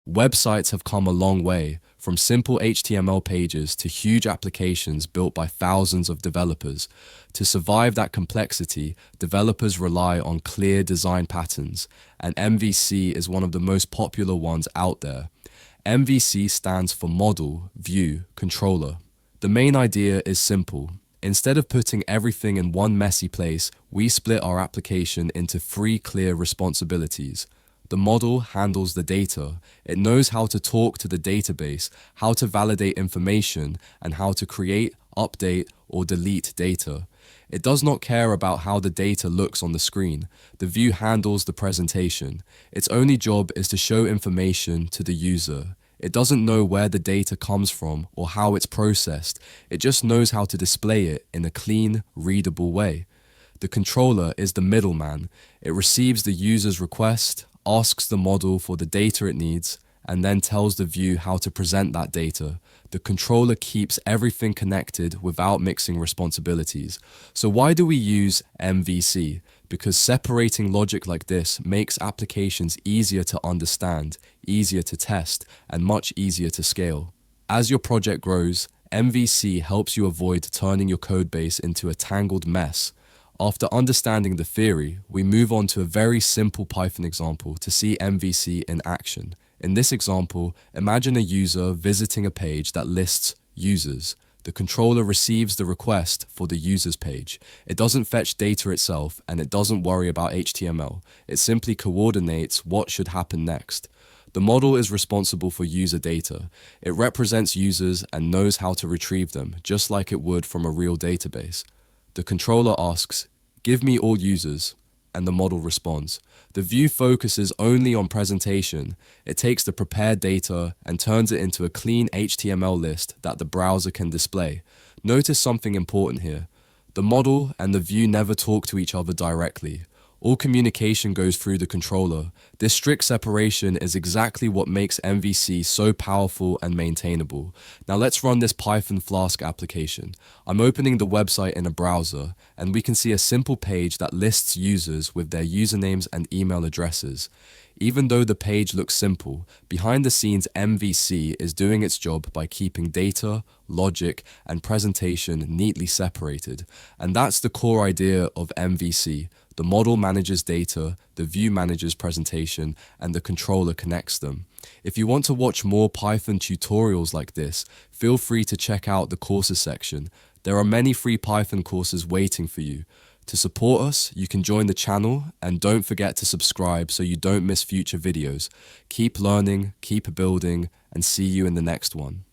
Websites have come a long way, from simple HTML pages to huge applications built by thousands of developers. To survive that complexity, developers rely on clear design patterns, and MVC is one of the most popular ones out there. MVC stands for Model, View, Controller. The main idea is simple. Instead of putting everything in one messy place, we split our application into 3 clear responsibilities. The model handles the data. It knows how to talk to the database, how to validate information, and how to create, update, or delete data. It does not care about how the data looks on the screen. The view handles the presentation. Its only job is to show information to the user. It doesn't know where the data comes from or how it's processed. It just knows how to display it in a clean, readable way. The controller is the middleman. It receives the user's request, asks the model for the data it needs, and then tells the view how to present that data. The controller keeps everything connected without mixing responsibilities. So why do we use MVC? Because separating logic like this makes applications easier to understand, easier to test, and much easier to scale. As your project grows, MVC helps you avoid turning your codebase into a tangled mess. After understanding the theory, we move on to a very simple Python example to see MVC in action. In this example, imagine a user visiting a page that lists users. The controller receives the request for the users page. It doesn't fetch data itself, and it doesn't worry about HTML. It simply coordinates what should happen next. The model is responsible for user data. It represents users and knows how to retrieve them, just like it would from a real database. The controller asks, "Give me all users," and the model responds. The view focuses only on presentation. It takes the prepared data and turns it into a clean HTML list that the browser can display. Notice something important here. The model and the view never talk to each other directly. All communication goes through the controller. This strict separation is exactly what makes MVC so powerful and maintainable. Now let's run this Python Flask application. I'm opening the website in a browser, and we can see a simple page that lists users with their usernames and email addresses. Even though the page looks simple, behind the scenes MVC is doing its job by keeping data, logic, and presentation neatly separated. And that's the core idea of MVC. The model manages data, the view manages presentation, and the controller connects them. If you want to watch more Python tutorials like this, feel free to check out the courses section. There are many free Python courses waiting for you. To support us, you can join the channel, and don't forget to subscribe so you don't miss future videos. Keep learning, keep building, and see you in the next one.